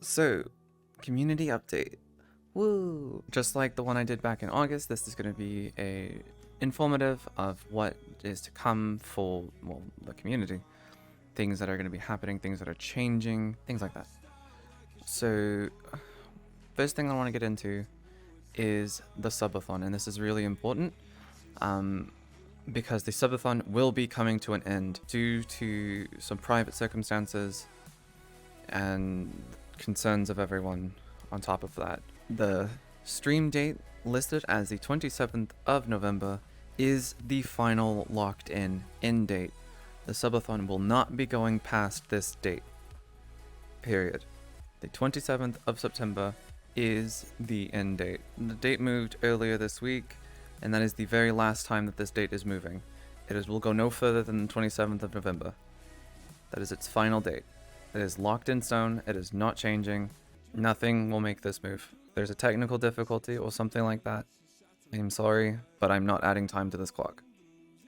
So, community update. Woo! Just like the one I did back in August, this is going to be a informative of what is to come for, well, the community. Things that are going to be happening, things that are changing, things like that. So, first thing I want to get into is the subathon, and this is really important because the subathon will be coming to an end due to some private circumstances and concerns of everyone on top of that. The stream date listed as the 27th of November is the final locked in end date. The subathon will not be going past this date. Period. The 27th of September is the end date. The date moved earlier this week, and that is the very last time that this date is moving. Will go no further than the 27th of November. That is its final date. It is locked in stone. It is not changing. Nothing will make this move. There's a technical difficulty or something like that. I'm sorry, but I'm not adding time to this clock.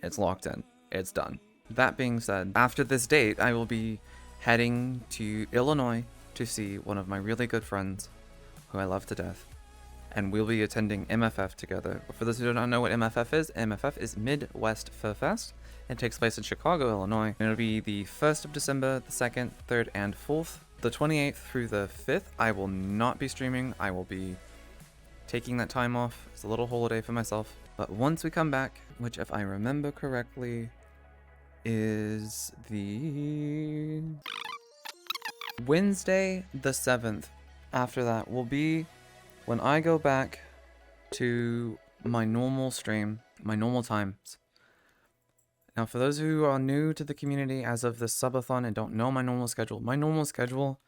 It's locked in. It's done. That being said, after this date, I will be heading to Illinois to see one of my really good friends who I love to death. And we'll be attending MFF together. For those who do not know what MFF is Midwest Fur Fest. It takes place in Chicago, Illinois. And it'll be the 1st of December, the 2nd, 3rd, and 4th. The 28th through the 5th, I will not be streaming. I will be taking that time off. It's a little holiday for myself. But once we come back, which if I remember correctly, is the Wednesday the 7th. After that will be when I go back to my normal stream, my normal times. Now, for those who are new to the community as of the subathon and don't know my normal schedule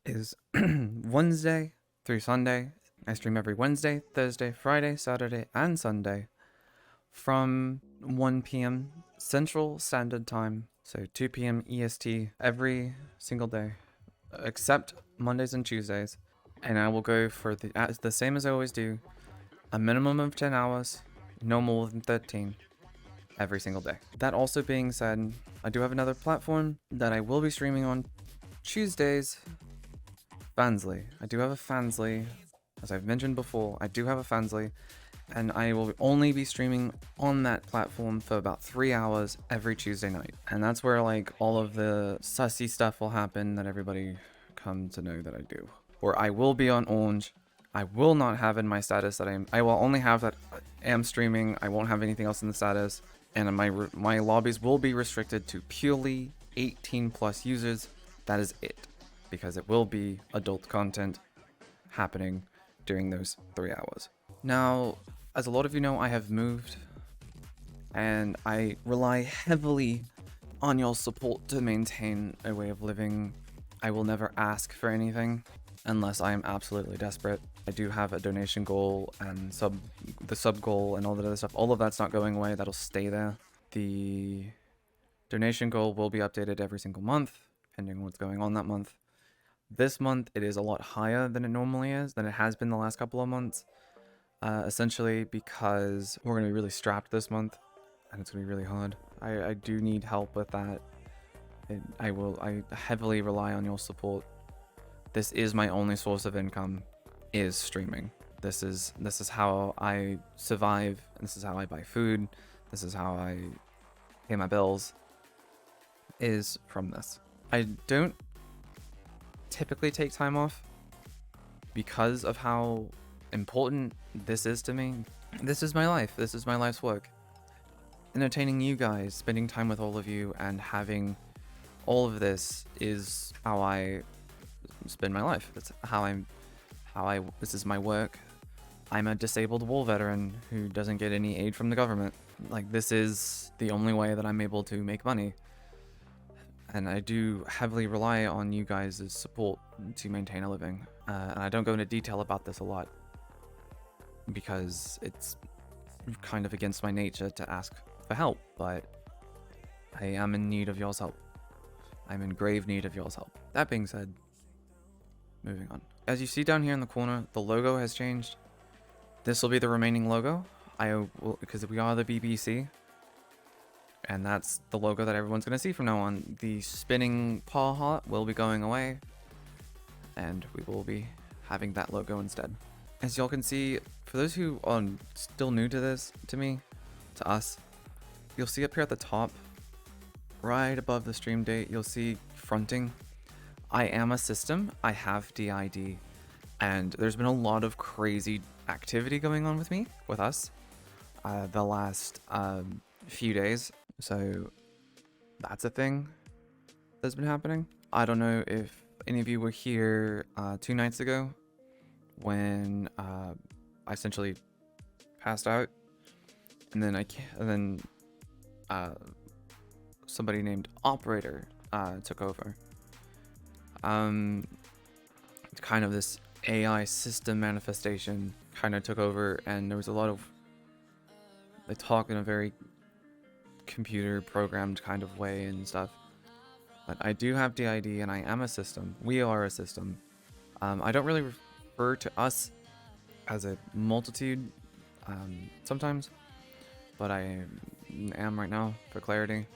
is Wednesday through Sunday. I stream every Wednesday, Thursday, Friday, Saturday, and Sunday from 1 p.m. Central Standard Time, so 2 p.m. EST every single day, except Mondays and Tuesdays. And I will go for the same as I always do, a minimum of 10 hours, no more than 13. Every single day. That also being said, I do have another platform that I will be streaming on Tuesdays. Fansly. I do have a Fansly. As I've mentioned before, I do have a Fansly. And I will only be streaming on that platform for about 3 hours every Tuesday night. And that's where like all of the sussy stuff will happen that everybody come to know that I do. Or I will be on Orange. I will not have in my status that I will only have that I am streaming. I won't have anything else in the status. And my lobbies will be restricted to purely 18 plus users. That is it, because it will be adult content happening during those 3 hours. Now, as a lot of you know, I have moved, and I rely heavily on your support to maintain a way of living. I will never ask for anything unless I am absolutely desperate. I do have a donation goal and the sub goal and all that other stuff. All of that's not going away. That'll stay there. The donation goal will be updated every single month, depending on what's going on that month. This month, it is a lot higher than it normally is, than it has been the last couple of months. Essentially because we're going to be really strapped this month, and it's going to be really hard. I do need help with that. I heavily rely on your support. This is my only source of income, is streaming. This is how I survive. This is how I buy food. This is how I pay my bills, is from this. I don't typically take time off because of how important this is to me. This is my life. This is my life's work. Entertaining you guys, spending time with all of you, and having all of this is how I spend my life. That's this is my work. I'm a disabled war veteran who doesn't get any aid from the government. Like, this is the only way that I'm able to make money. And I do heavily rely on you guys' support to maintain a living. And I don't go into detail about this a lot because it's kind of against my nature to ask for help, but I am in need of y'all's help. I'm in grave need of y'all's help. That being said, moving on. As you see down here in the corner, the logo has changed. This will be the remaining logo. Because we are the BBC. And that's the logo that everyone's going to see from now on. The spinning paw heart will be going away. and we will be having that logo instead. As y'all can see, for those who are still new to this, to us, you'll see up here at the top, right above the stream date, you'll see fronting. I am a system, I have DID, and there's been a lot of crazy activity going on with us, the last few days. So that's a thing that's been happening. I don't know if any of you were here 2 nights ago when I essentially passed out, and then somebody named Operator took over. Kind of this AI system manifestation kind of took over, and there was a lot of, they talk in a very computer programmed kind of way and stuff. But I do have DID and I am a system. We are a system. I don't really refer to us as a multitude sometimes, but I am right now for clarity.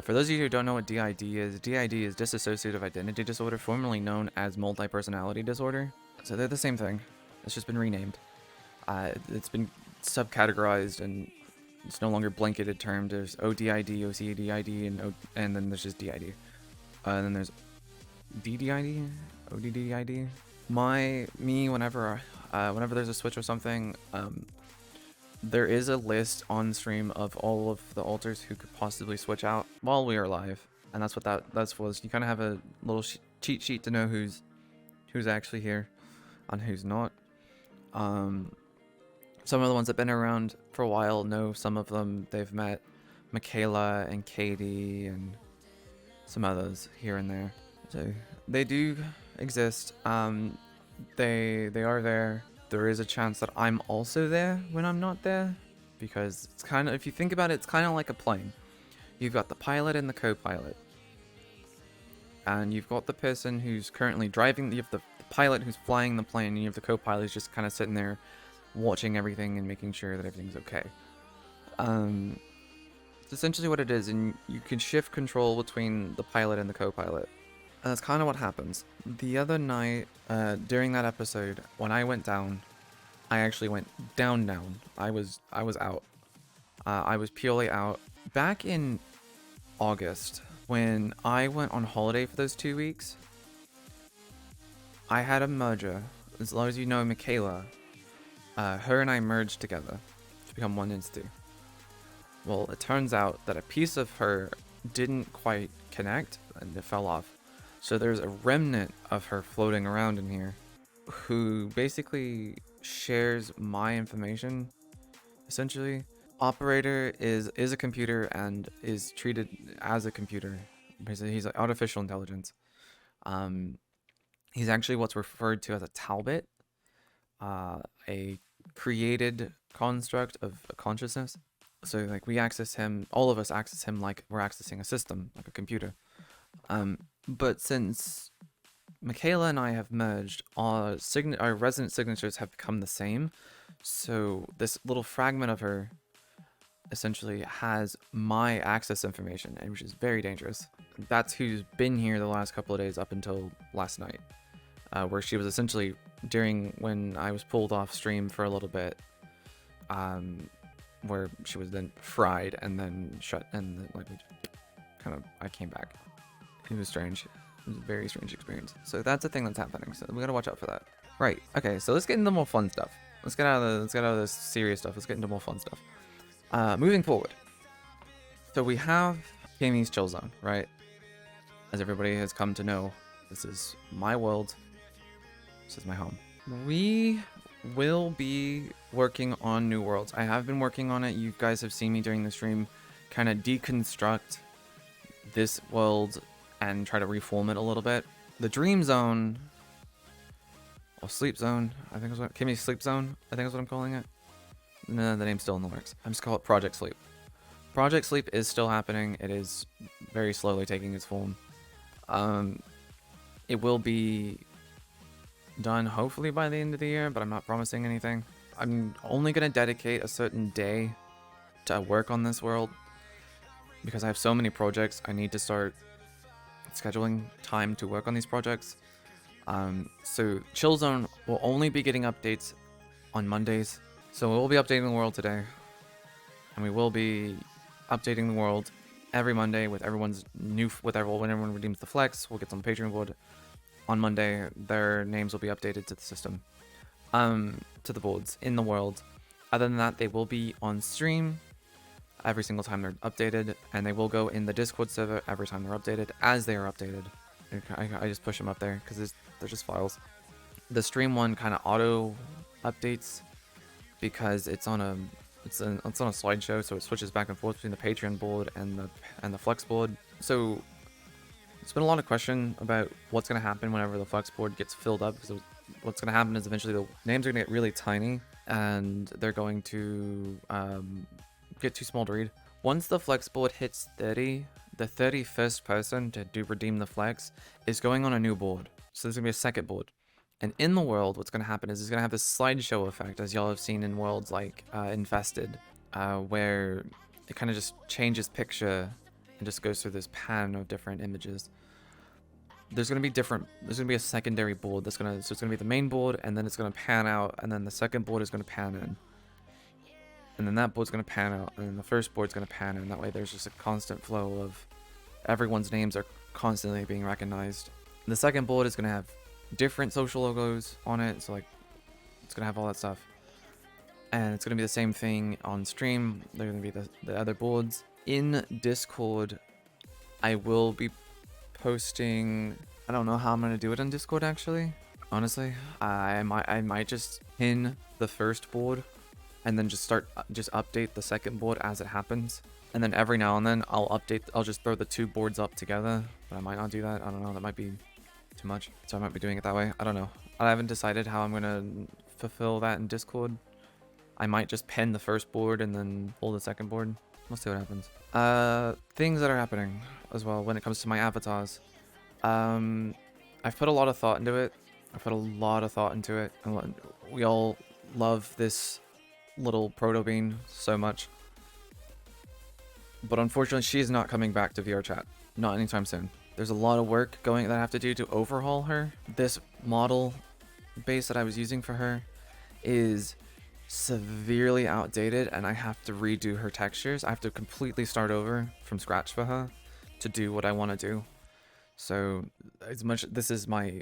For those of you who don't know what DID is dissociative identity disorder, formerly known as multi-personality disorder. So they're the same thing. It's just been renamed. It's been subcategorized, and it's no longer blanketed term. There's ODID, OCDID, and then there's just DID. And then there's DDID, ODDID. Whenever there's a switch or something, there is a list on stream of all of the alters who could possibly switch out while we are live, and that's what that was. You kind of have a little cheat sheet to know who's actually here and who's not. Some of the ones that've been around for a while know some of them. They've met Michaela and Katie and some others here and there. So they do exist. They are there. There is a chance that I'm also there when I'm not there, because it's kind of, if you think about it, it's kind of like a plane. You've got the pilot and the co-pilot, and you've got the person who's currently driving. You have the pilot who's flying the plane, and you have the co-pilot who's just kind of sitting there watching everything and making sure that everything's okay. It's essentially what it is, and you can shift control between the pilot and the co-pilot. And that's kind of what happens. The other night, during that episode, when I went down, I actually went down. I was out. I was purely out. Back in August, when I went on holiday for those 2 weeks, I had a merger. As long as you know Michaela, her and I merged together to become one entity. Well, it turns out that a piece of her didn't quite connect, and it fell off. So there's a remnant of her floating around in here who basically shares my information, essentially. Operator is a computer and is treated as a computer. He's like artificial intelligence. He's actually what's referred to as a Talbot, a created construct of a consciousness. So like we access him, all of us access him like we're accessing a system, like a computer. But since Michaela and I have merged, our resonant signatures have become the same. So this little fragment of her essentially has my access information, which is very dangerous. That's who's been here the last couple of days up until last night, where she was essentially when I was pulled off stream for a little bit, where she was then fried and then shut, and then, like, I came back. It was strange. It was a very strange experience. So that's the thing that's happening. So we gotta watch out for that. Right. Okay. So let's get into more fun stuff. Let's get out of this serious stuff. Let's get into more fun stuff. Moving forward. So we have Jamie's chill zone, right? As everybody has come to know, this is my world. This is my home. We will be working on new worlds. I have been working on it. You guys have seen me during the stream kind of deconstruct this world and try to reform it a little bit. The dream zone, or sleep zone, I think is what Kimmy's sleep zone, I think is what I'm calling it. No, the name's still in the works. I'm just call it Project Sleep. Project Sleep is still happening. It is very slowly taking its form. It will be done hopefully by the end of the year, but I'm not promising anything. I'm only gonna dedicate a certain day to work on this world because I have so many projects. I need to start scheduling time to work on these projects. So Chill Zone will only be getting updates on Mondays. So we'll be updating the world today, and we will be updating the world every Monday with everyone's when everyone redeems the flex. We'll get some Patreon board on Monday. Their names will be updated to the system, to the boards in the world. Other than that, they will be on stream every single time they're updated, and they will go in the Discord server every time they're updated as they are updated. I just push them up there because they're just files. The stream one kind of auto updates because it's on a slideshow, so it switches back and forth between the Patreon board and the Flex board. So there's been a lot of question about what's going to happen whenever the Flex board gets filled up, because what's going to happen is eventually the names are going to get really tiny and they're going to get too small to read. Once the Flex board hits 30, the 31st person to redeem the Flex is going on a new board. So there's going to be a second board. And in the world, what's going to happen is it's going to have this slideshow effect, as y'all have seen in worlds like Infested, where it kind of just changes picture and just goes through this pan of different images. There's going to be a secondary board so it's going to be the main board, and then it's going to pan out, and then the second board is going to pan in. And then that board's going to pan out, and then the first board's going to pan in. That way there's just a constant flow of everyone's names are constantly being recognized. The second board is going to have different social logos on it, so like it's going to have all that stuff. And it's going to be the same thing on stream. They're going to be the other boards. In Discord, I will be posting... I don't know how I'm going to do it on Discord, actually. Honestly, I might just pin the first board and then just update the second board as it happens. And then every now and then I'll just throw the two boards up together, but I might not do that. I don't know, that might be too much. So I might be doing it that way. I don't know. I haven't decided how I'm gonna fulfill that in Discord. I might just pin the first board and then pull the second board. We'll see what happens. Things that are happening as well when it comes to my avatars. I've put a lot of thought into it. And we all love this little proto bean so much, but unfortunately she's not coming back to VR chat, not anytime soon. There's a lot of work that I have to do to overhaul her. This model base that I was using for her is severely outdated, and I have to redo her textures. I have to completely start over from scratch for her to do what I want to do. So this is my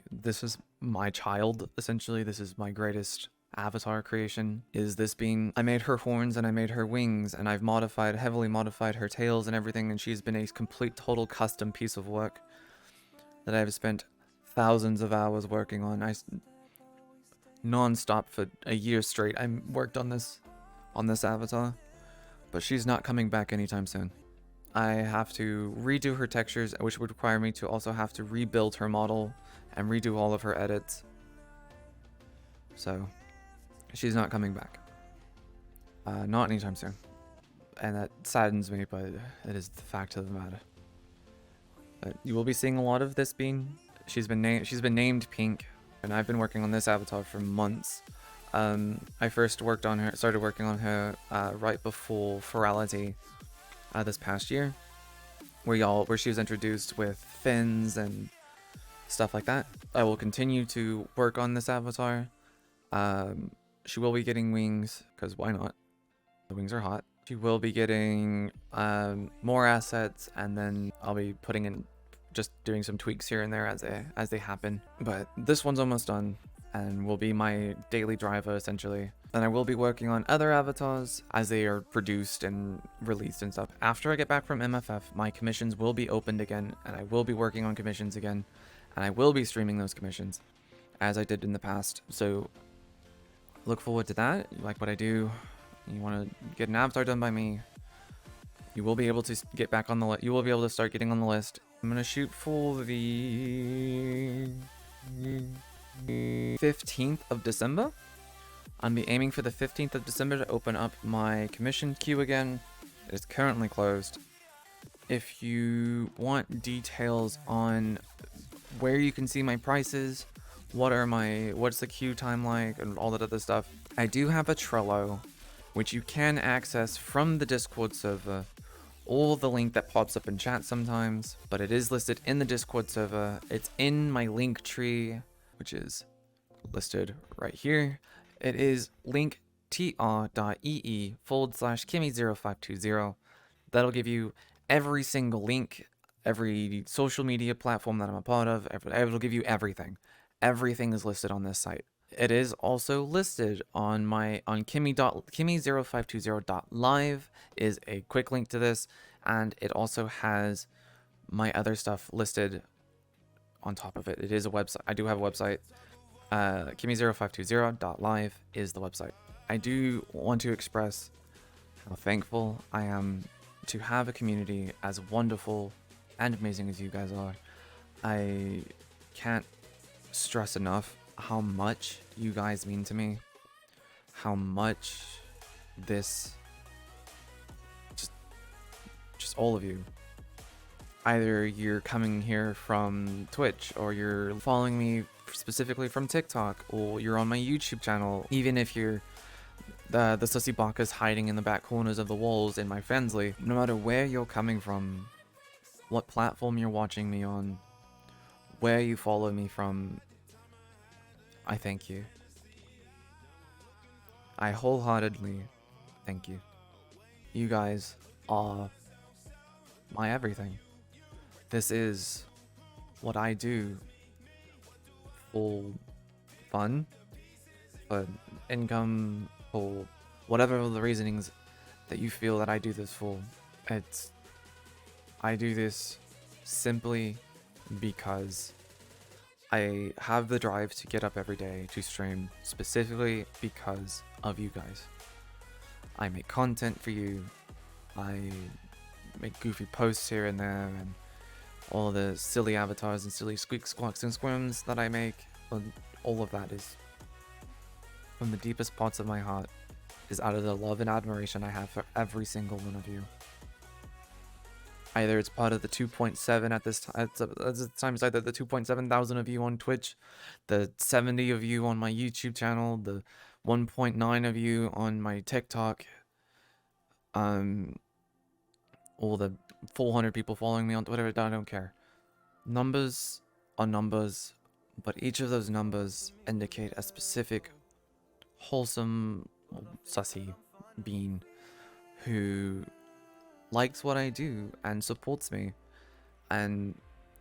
child, essentially. This is my greatest avatar creation, is this being. I made her horns and I made her wings, and I've heavily modified her tails and everything, and she's been a complete total custom piece of work that I've spent thousands of hours working on. I non-stop for a year straight I worked on this avatar, but she's not coming back anytime soon. I have to redo her textures, which would require me to also have to rebuild her model and redo all of her edits. So she's not coming back. Not anytime soon. And that saddens me, but it is the fact of the matter. But you will be seeing a lot of this bean. She's been named Pink, and I've been working on this avatar for months. I started working on her right before Ferality this past year, where she was introduced with fins and stuff like that. I will continue to work on this avatar. She will be getting wings, because why not? The wings are hot. She will be getting more assets, and then I'll be just doing some tweaks here and there as they happen. But this one's almost done, and will be my daily driver, essentially. And I will be working on other avatars as they are produced and released and stuff. After I get back from MFF, my commissions will be opened again, and I will be working on commissions again, and I will be streaming those commissions as I did in the past. So look forward to that. You like what I do, you want to get an avatar done by me, you will be able to get back on the list. You will be able to start getting on the list. I'm going to shoot for the 15th of December. I'm be aiming for the 15th of December to open up my commission queue again. It is currently closed. If you want details on where you can see my prices, what's the queue time like, and all that other stuff, I do have a Trello, which you can access from the Discord server, or the link that pops up in chat sometimes, but it is listed in the Discord server. It's in my link tree, which is listed right here. It is linktr.ee/Kimmy0520. That'll give you every single link, every social media platform that I'm a part of. It'll give you everything. Everything is listed on this site. It is also listed on Kimmy0520.live is a quick link to this, and it also has my other stuff listed on top of it. It is a website. I do have a website. Kimmy0520.live is the website. I do want to express how thankful I am to have a community as wonderful and amazing as you guys are. I can't stress enough how much you guys mean to me, how much this, just all of you. Either you're coming here from Twitch, or you're following me specifically from TikTok, or you're on my YouTube channel. Even if you're the sussy bakas hiding in the back corners of the walls in my Friendsly, no matter where you're coming from, what platform you're watching me on, where you follow me from, I thank you. I wholeheartedly thank you. You guys are my everything. This is what I do for fun, for income, for whatever the reasonings that you feel that I do this for. I do this simply because I have the drive to get up every day to stream, specifically because of you guys. I make content for you. I make goofy posts here and there, and all the silly avatars and silly squeaks, squawks, and squirms that I make. All of that is from the deepest parts of my heart, is out of the love and admiration I have for every single one of you. Either it's part of the 2.7 at this time, it's either the 2.7 thousand of you on Twitch, the 70 of you on my YouTube channel, the 1.9 of you on my TikTok, or the 400 people following me on Twitter. I don't care. Numbers are numbers, but each of those numbers indicate a specific wholesome, sussy being who likes what I do and supports me. And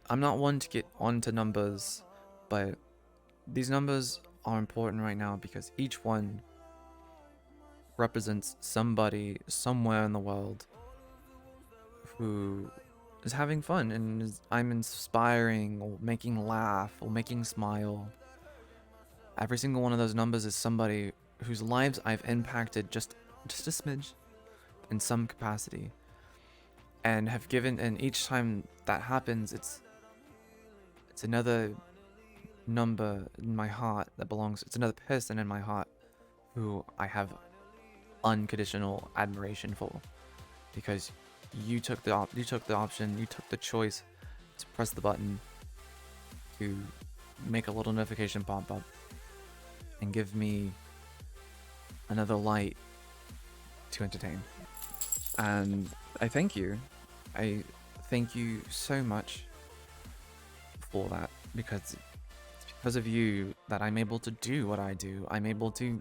I'm not one to get onto numbers, but these numbers are important right now because each one represents somebody somewhere in the world who is having fun, and I'm inspiring or making laugh or making smile. Every single one of those numbers is somebody whose lives I've impacted just a smidge in some capacity, and have given, and each time that happens, it's another number in my heart that belongs, it's another person in my heart who I have unconditional admiration for, because you took the option, you took the choice to press the button to make a little notification pop up and give me another light to entertain. And I thank you. I thank you so much for that, because it's because of you that I'm able to do what I do. I'm able to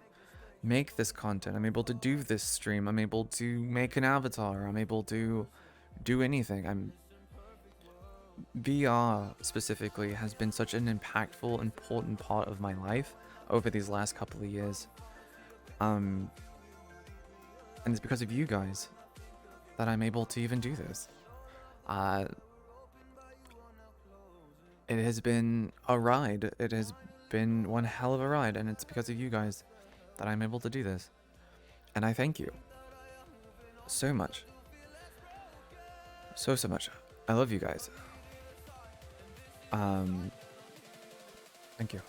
make this content. I'm able to do this stream. I'm able to make an avatar. I'm able to do anything. VR specifically has been such an impactful, important part of my life over these last couple of years. And it's because of you guys that I'm able to even do this. It has been a ride. It has been one hell of a ride, and it's because of you guys that I'm able to do this. And I thank you so much. So much. I love you guys. Thank you.